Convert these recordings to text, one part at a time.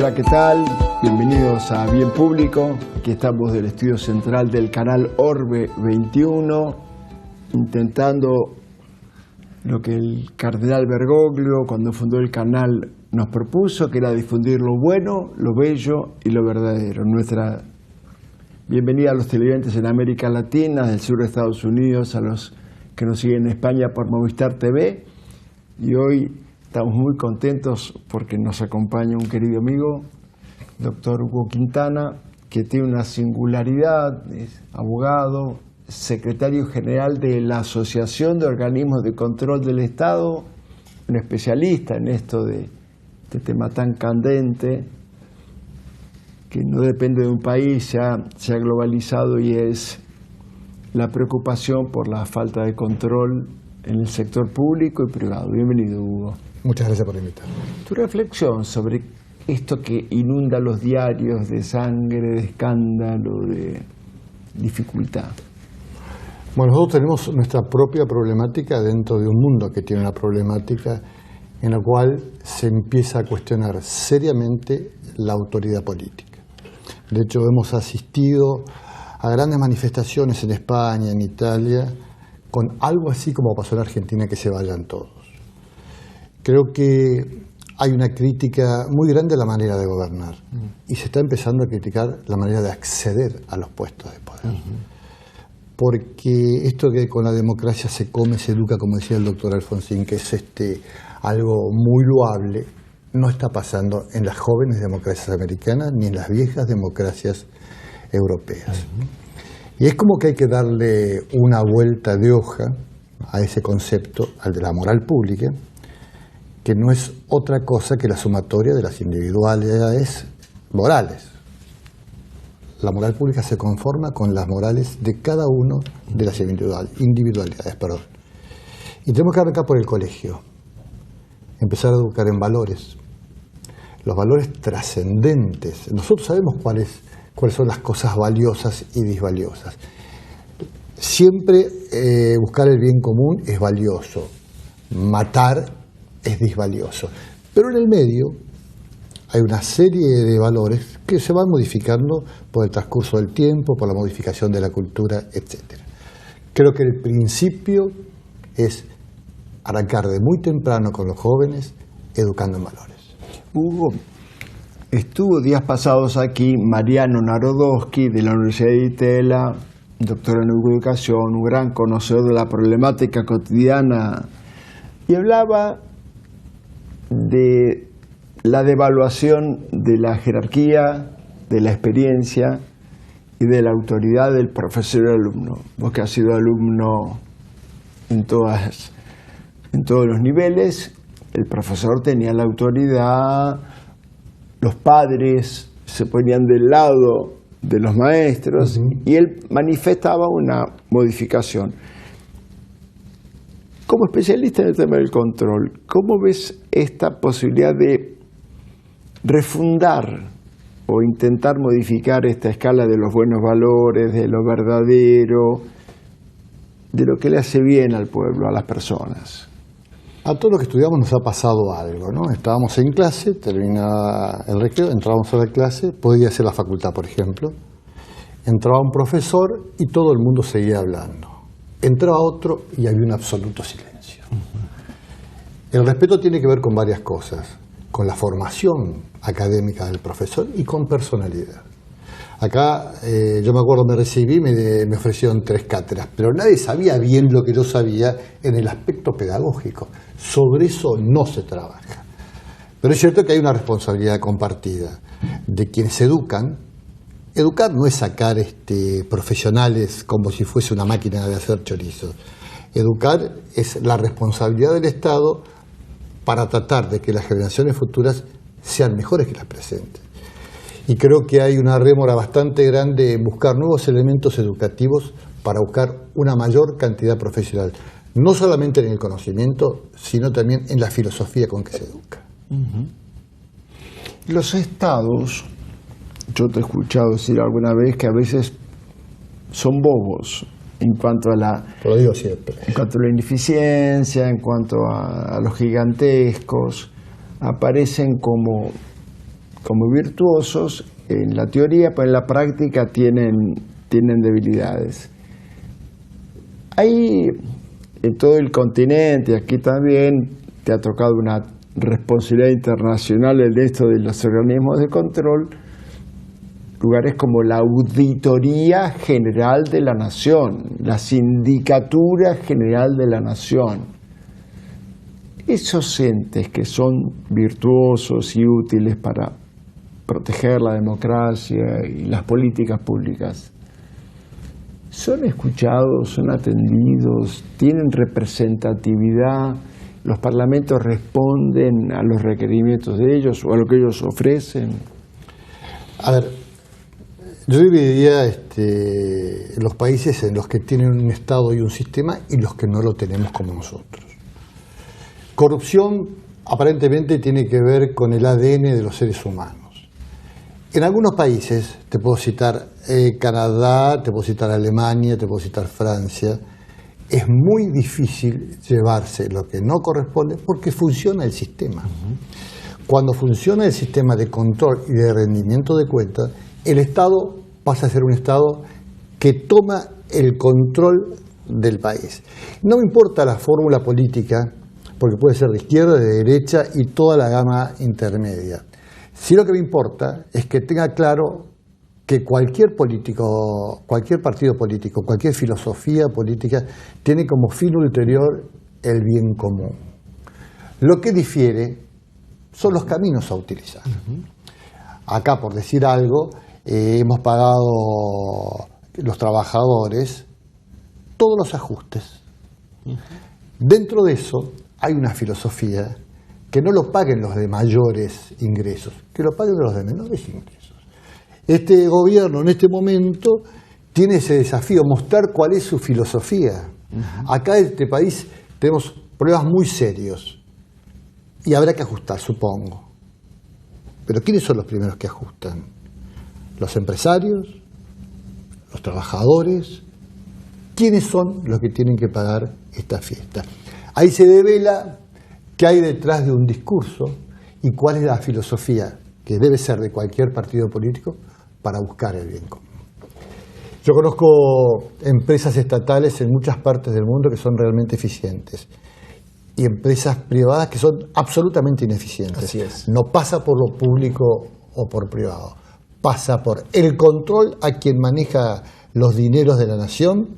Hola, ¿qué tal? Bienvenidos a Bien Público. Aquí estamos del estudio central del canal Orbe 21, intentando lo que el cardenal Bergoglio, cuando fundó el canal, nos propuso, que era difundir lo bueno, lo bello y lo verdadero. Nuestra bienvenida a los televidentes en América Latina, del sur de Estados Unidos, a los que nos siguen en España por Movistar TV. Y hoy estamos muy contentos porque nos acompaña un querido amigo, doctor Hugo Quintana, que tiene una singularidad, es abogado, secretario general de la Asociación de Organismos de Control del Estado, un especialista en esto de este tema tan candente, que no depende de un país, se ha globalizado, y es la preocupación por la falta de control en el sector público y privado. Bienvenido, Hugo. Muchas gracias por invitarme. Tu reflexión sobre esto que inunda los diarios de sangre, de escándalo, de dificultad. Bueno, nosotros tenemos nuestra propia problemática dentro de un mundo que tiene una problemática en la cual se empieza a cuestionar seriamente la autoridad política. De hecho, hemos asistido a grandes manifestaciones en España, en Italia, con algo así como pasó en Argentina, que se vayan todos. Creo que hay una crítica muy grande a la manera de gobernar y se está empezando a criticar la manera de acceder a los puestos de poder. Porque esto que con la democracia se come, se educa, como decía el doctor Alfonsín, que es algo muy loable, no está pasando en las jóvenes democracias americanas ni en las viejas democracias europeas. Y es como que hay que darle una vuelta de hoja a ese concepto, al de la moral pública, que no es otra cosa que la sumatoria de las individualidades morales. La moral pública se conforma con las morales de cada uno de las individualidades. Y tenemos que arrancar por el colegio, empezar a educar en valores, los valores trascendentes. Nosotros sabemos cuáles son las cosas valiosas y disvaliosas. Siempre buscar el bien común es valioso, matar es disvalioso. Pero en el medio hay una serie de valores que se van modificando por el transcurso del tiempo, por la modificación de la cultura, etc. Creo que el principio es arrancar de muy temprano con los jóvenes, educando en valores. Hugo, estuvo días pasados aquí Mariano Narodowski, de la Universidad de Itela, doctor en educación, un gran conocedor de la problemática cotidiana, y hablaba de la devaluación de la jerarquía, de la experiencia y de la autoridad del profesor y alumno. Vos, que has sido alumno en todos los niveles, el profesor tenía la autoridad, los padres se ponían del lado de los maestros, y él manifestaba una modificación. Como especialista en el tema del control, ¿cómo ves esta posibilidad de refundar o intentar modificar esta escala de los buenos valores, de lo verdadero, de lo que le hace bien al pueblo, a las personas? A todos los que estudiamos nos ha pasado algo, ¿no? Estábamos en clase, terminaba el recreo, entrábamos a la clase, podía ser la facultad, por ejemplo, entraba un profesor y todo el mundo seguía hablando. Entraba otro y había un absoluto silencio. El respeto tiene que ver con varias cosas, con la formación académica del profesor y con personalidad. Acá, yo me acuerdo, me recibí, me ofrecieron 3 cátedras, pero nadie sabía bien lo que yo sabía en el aspecto pedagógico. Sobre eso no se trabaja. Pero es cierto que hay una responsabilidad compartida de quienes educan. Educar no es sacar profesionales como si fuese una máquina de hacer chorizos. Educar es la responsabilidad del Estado para tratar de que las generaciones futuras sean mejores que las presentes. Y creo que hay una rémora bastante grande en buscar nuevos elementos educativos para buscar una mayor cantidad profesional, no solamente en el conocimiento, sino también en la filosofía con que se educa. Los estados, yo te he escuchado decir alguna vez que a veces son bobos en cuanto a la, lo digo siempre, en cuanto a la ineficiencia, en cuanto a los gigantescos, aparecen como como virtuosos en la teoría, pero en la práctica tienen debilidades. Hay en todo el continente, aquí también te ha tocado una responsabilidad internacional en esto de los organismos de control, lugares como la Auditoría General de la Nación, la Sindicatura General de la Nación. Esos entes que son virtuosos y útiles para proteger la democracia y las políticas públicas, ¿son escuchados, son atendidos, tienen representatividad? ¿Los parlamentos responden a los requerimientos de ellos o a lo que ellos ofrecen? A ver, yo dividiría los países en los que tienen un Estado y un sistema y los que no lo tenemos como nosotros. Corrupción aparentemente tiene que ver con el ADN de los seres humanos. En algunos países, te puedo citar Canadá, te puedo citar Alemania, te puedo citar Francia, es muy difícil llevarse lo que no corresponde porque funciona el sistema. Cuando funciona el sistema de control y de rendimiento de cuentas, el Estado pasa a ser un Estado que toma el control del país. No me importa la fórmula política, porque puede ser de izquierda, de derecha y toda la gama intermedia. Sí, lo que me importa es que tenga claro que cualquier político, cualquier partido político, cualquier filosofía política tiene como fin ulterior el bien común. Lo que difiere son los caminos a utilizar. Acá, por decir algo, hemos pagado los trabajadores todos los ajustes. Dentro de eso hay una filosofía que no lo paguen los de mayores ingresos, que lo paguen los de menores ingresos. Este gobierno en este momento tiene ese desafío, mostrar cuál es su filosofía. Acá en este país tenemos problemas muy serios y habrá que ajustar, supongo. Pero ¿quiénes son los primeros que ajustan? Los empresarios, los trabajadores. ¿Quiénes son los que tienen que pagar esta fiesta? Ahí se devela qué hay detrás de un discurso y cuál es la filosofía que debe ser de cualquier partido político para buscar el bien común. Yo conozco empresas estatales en muchas partes del mundo que son realmente eficientes y empresas privadas que son absolutamente ineficientes. Así es. No pasa por lo público o por privado, pasa por el control a quien maneja los dineros de la nación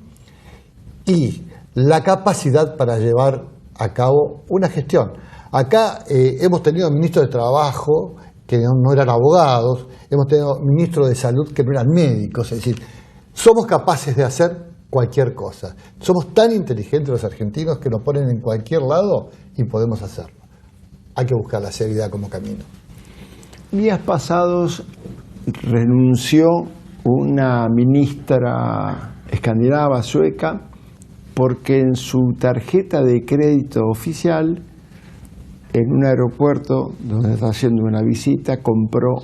y la capacidad para llevar a cabo una gestión. Acá hemos tenido ministros de Trabajo que no eran abogados, hemos tenido ministros de Salud que no eran médicos, es decir, somos capaces de hacer cualquier cosa. Somos tan inteligentes los argentinos que nos ponen en cualquier lado y podemos hacerlo. Hay que buscar la seriedad como camino. Días pasados renunció una ministra escandinava, sueca, porque en su tarjeta de crédito oficial, en un aeropuerto donde está haciendo una visita, compró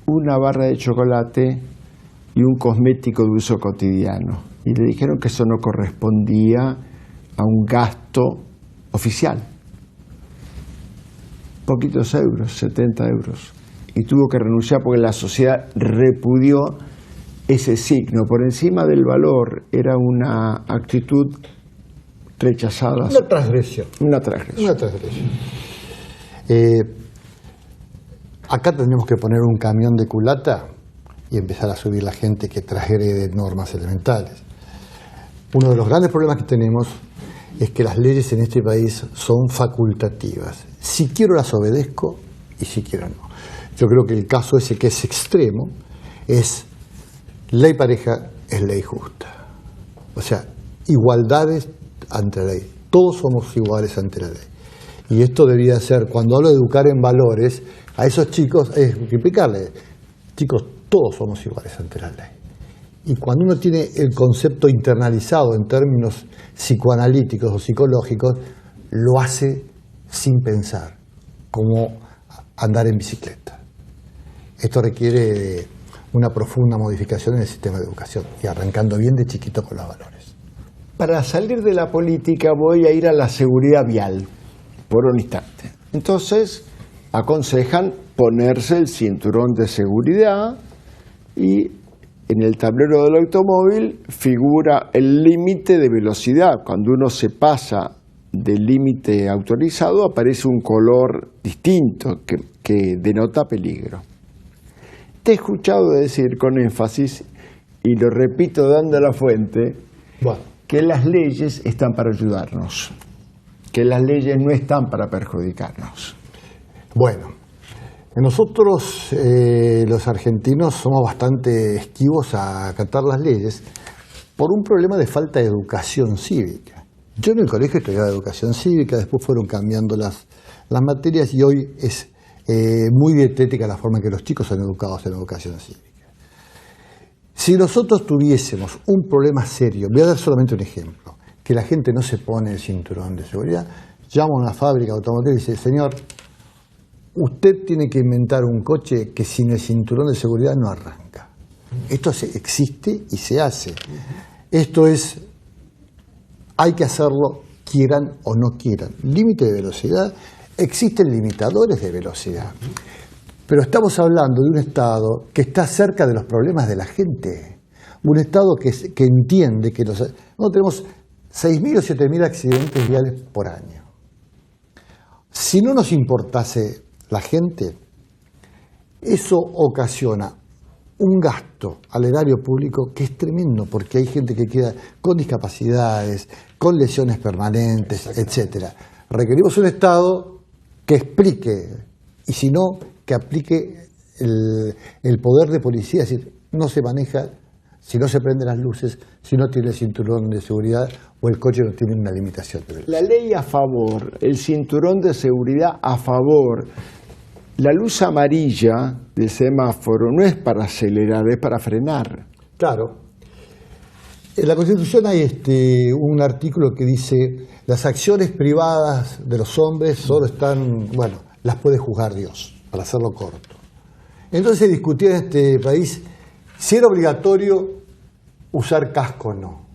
una barra de chocolate y un cosmético de uso cotidiano. Y le dijeron que eso no correspondía a un gasto oficial. Poquitos euros, 70 euros. Y tuvo que renunciar porque la sociedad repudió ese signo. Por encima del valor era una actitud rechazada. Una transgresión. Una transgresión. Una transgresión. Acá tendríamos que poner un camión de culata y empezar a subir la gente que transgrede normas elementales. Uno de los grandes problemas que tenemos es que las leyes en este país son facultativas. Si quiero las obedezco y si quiero no. Yo creo que el caso ese que es extremo es ley pareja es ley justa. O sea, igualdades ante la ley. Todos somos iguales ante la ley. Y esto debería ser, cuando hablo de educar en valores, a esos chicos es explicarles, chicos, todos somos iguales ante la ley. Y cuando uno tiene el concepto internalizado en términos psicoanalíticos o psicológicos, lo hace sin pensar, como andar en bicicleta. Esto requiere de una profunda modificación en el sistema de educación y arrancando bien de chiquito con los valores. Para salir de la política voy a ir a la seguridad vial por un instante. Entonces, aconsejan ponerse el cinturón de seguridad y en el tablero del automóvil figura el límite de velocidad. Cuando uno se pasa del límite autorizado aparece un color distinto que denota peligro. Te he escuchado decir con énfasis, y lo repito dando la fuente, que las leyes están para ayudarnos, que las leyes no están para perjudicarnos. Bueno, nosotros los argentinos somos bastante esquivos a acatar las leyes por un problema de falta de educación cívica. Yo en el colegio estudiaba educación cívica, después fueron cambiando las materias y hoy es muy dietética la forma en que los chicos son educados en educación cívica. Si nosotros tuviésemos un problema serio, voy a dar solamente un ejemplo, que la gente no se pone el cinturón de seguridad, llama a una fábrica automotriz y dice, señor, usted tiene que inventar un coche que sin el cinturón de seguridad no arranca. Esto existe y se hace. Esto es, hay que hacerlo, quieran o no quieran. Límite de velocidad, existen limitadores de velocidad. Pero estamos hablando de un Estado que está cerca de los problemas de la gente. Un Estado que entiende que no tenemos 6.000 o 7.000 accidentes viales por año. Si no nos importase la gente, eso ocasiona un gasto al erario público que es tremendo, porque hay gente que queda con discapacidades, con lesiones permanentes, etc. Requerimos un Estado que explique, y si no, que aplique el poder de policía, es decir, no se maneja si no se prenden las luces, si no tiene el cinturón de seguridad o el coche no tiene una limitación de velocidad. La ley a favor, el cinturón de seguridad a favor. La luz amarilla del semáforo no es para acelerar, es para frenar. Claro. En la Constitución hay un artículo que dice las acciones privadas de los hombres solo están, las puede juzgar Dios, para hacerlo corto. Entonces se discutía en este país si era obligatorio usar casco o no.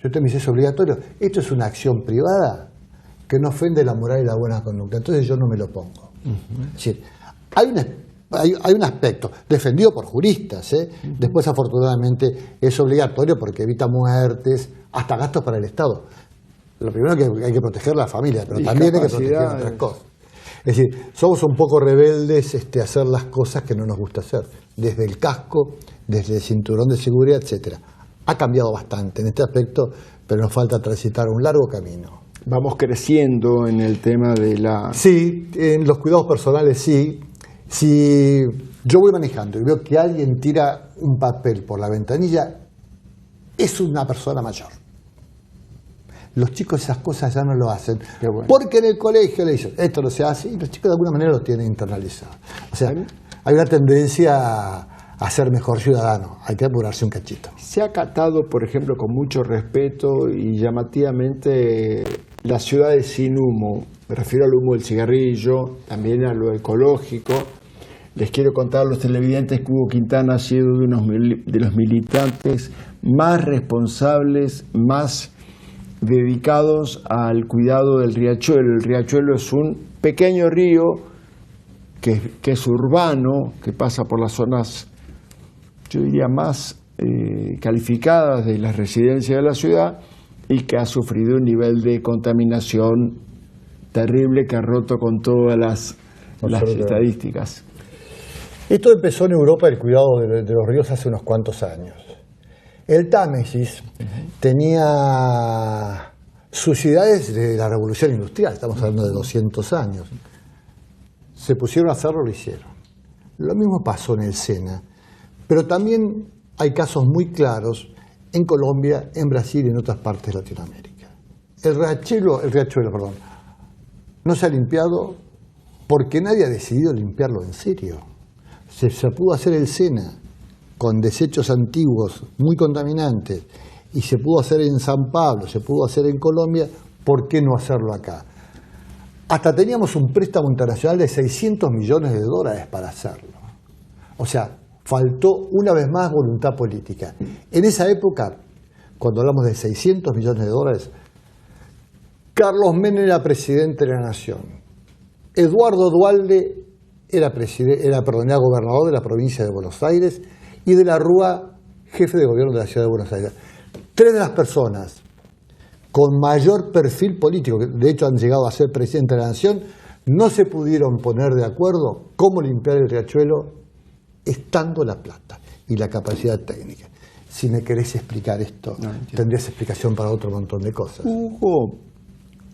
Yo te me dice, ¿es obligatorio? Esto es una acción privada que no ofende la moral y la buena conducta, entonces yo no me lo pongo. Es decir, hay un aspecto defendido por juristas, después afortunadamente es obligatorio porque evita muertes, hasta gastos para el Estado. Lo primero que hay que proteger la familia, pero también hay que proteger otras cosas. Es decir, somos un poco rebeldes a hacer las cosas que no nos gusta hacer, desde el casco, desde el cinturón de seguridad, etc. Ha cambiado bastante en este aspecto, pero nos falta transitar un largo camino. Vamos creciendo en el tema de la... Sí, en los cuidados personales sí. Si yo voy manejando y veo que alguien tira un papel por la ventanilla, es una persona mayor. Los chicos esas cosas ya no lo hacen, porque en el colegio le dicen, esto no se hace, y los chicos de alguna manera lo tienen internalizado. O sea, hay una tendencia a ser mejor ciudadano, hay que apurarse un cachito. Se ha acatado, por ejemplo, con mucho respeto y llamativamente las ciudades sin humo. Me refiero al humo del cigarrillo, también a lo ecológico. Les quiero contar a los televidentes que Hugo Quintana ha sido de los militantes más responsables, más dedicados al cuidado del riachuelo. El riachuelo es un pequeño río que es urbano, que pasa por las zonas, yo diría, más calificadas de las residencias de la ciudad y que ha sufrido un nivel de contaminación terrible que ha roto con todas las estadísticas. Esto empezó en Europa, el cuidado de los ríos, hace unos cuantos años. El Támesis tenía suciedades de la revolución industrial, estamos hablando de 200 años. Se pusieron a hacerlo, lo hicieron. Lo mismo pasó en el Sena, pero también hay casos muy claros en Colombia, en Brasil y en otras partes de Latinoamérica. El riachuelo, no se ha limpiado porque nadie ha decidido limpiarlo en serio. Se pudo hacer el Sena con desechos antiguos muy contaminantes y se pudo hacer en San Pablo, se pudo hacer en Colombia, ¿por qué no hacerlo acá? Hasta teníamos un préstamo internacional de $600 millones para hacerlo. O sea, faltó una vez más voluntad política. En esa época, cuando hablamos de $600 millones, Carlos Menem era presidente de la Nación. Eduardo Duhalde era gobernador de la provincia de Buenos Aires y de la Rúa, jefe de gobierno de la ciudad de Buenos Aires. 3 de las personas con mayor perfil político, que de hecho han llegado a ser presidente de la Nación, no se pudieron poner de acuerdo cómo limpiar el riachuelo estando la plata y la capacidad técnica. Si me querés explicar esto, tendrías explicación para otro montón de cosas. Hugo,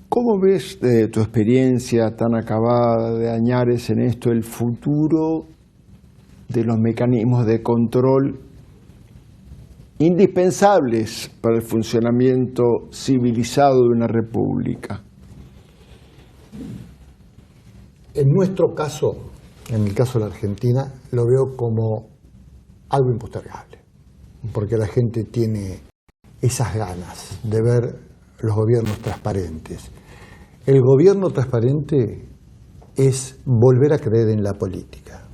¿cómo ves de tu experiencia tan acabada de Añares en esto el futuro de los mecanismos de control indispensables para el funcionamiento civilizado de una república? En nuestro caso, en el caso de la Argentina, lo veo como algo impostergable, porque la gente tiene esas ganas de ver los gobiernos transparentes. El gobierno transparente es volver a creer en la política.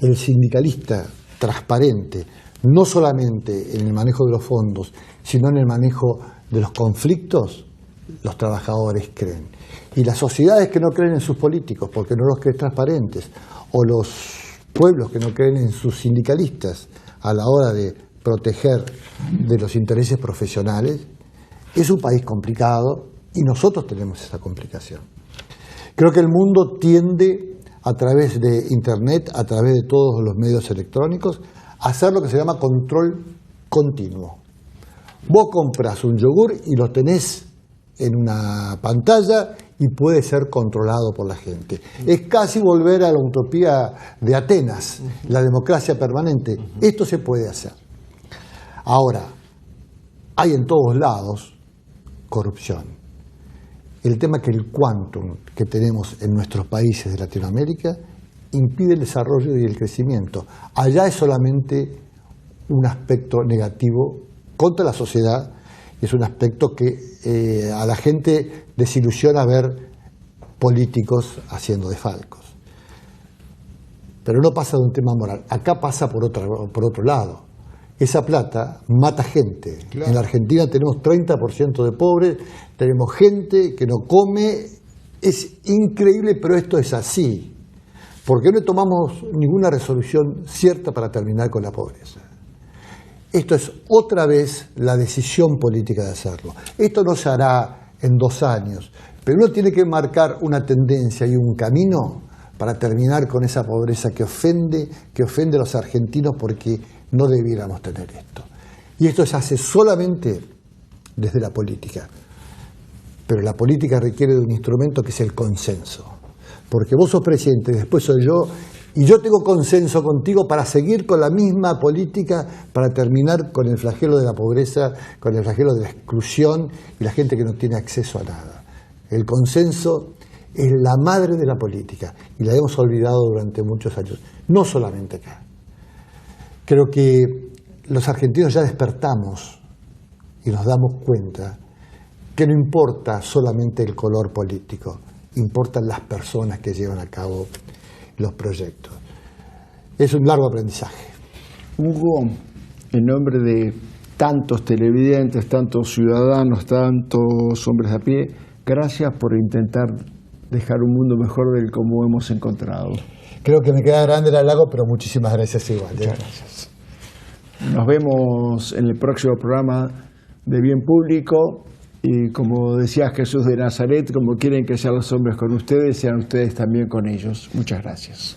El sindicalista transparente, no solamente en el manejo de los fondos, sino en el manejo de los conflictos, los trabajadores creen. Y las sociedades que no creen en sus políticos porque no los creen transparentes, o los pueblos que no creen en sus sindicalistas a la hora de proteger de los intereses profesionales, es un país complicado y nosotros tenemos esa complicación. Creo que el mundo tiende, a través de Internet, a través de todos los medios electrónicos, a hacer lo que se llama control continuo. Vos compras un yogur y lo tenés en una pantalla y puede ser controlado por la gente. Es casi volver a la utopía de Atenas, la democracia permanente. Esto se puede hacer. Ahora, hay en todos lados corrupción. El tema es que el quantum que tenemos en nuestros países de Latinoamérica impide el desarrollo y el crecimiento. Allá es solamente un aspecto negativo contra la sociedad, y es un aspecto que a la gente desilusiona ver políticos haciendo desfalcos. Pero no pasa de un tema moral, acá pasa por otro lado. Esa plata mata gente. Claro. En la Argentina tenemos 30% de pobres, tenemos gente que no come. Es increíble, pero esto es así. Porque no tomamos ninguna resolución cierta para terminar con la pobreza. Esto es otra vez la decisión política de hacerlo. Esto no se hará en 2 años, pero uno tiene que marcar una tendencia y un camino para terminar con esa pobreza que ofende a los argentinos, porque no debiéramos tener esto. Y esto se hace solamente desde la política. Pero la política requiere de un instrumento que es el consenso. Porque vos sos presidente, después soy yo, y yo tengo consenso contigo para seguir con la misma política, para terminar con el flagelo de la pobreza, con el flagelo de la exclusión y la gente que no tiene acceso a nada. El consenso es la madre de la política y la hemos olvidado durante muchos años, no solamente acá. Creo que los argentinos ya despertamos y nos damos cuenta que no importa solamente el color político, importan las personas que llevan a cabo los proyectos. Es un largo aprendizaje. Hugo, en nombre de tantos televidentes, tantos ciudadanos, tantos hombres a pie, gracias por intentar dejar un mundo mejor del como hemos encontrado. Creo que me queda grande el halago, pero muchísimas gracias igual. Muchas gracias. Nos vemos en el próximo programa de Bien Público. Y como decía Jesús de Nazaret, como quieren que sean los hombres con ustedes, sean ustedes también con ellos. Muchas gracias.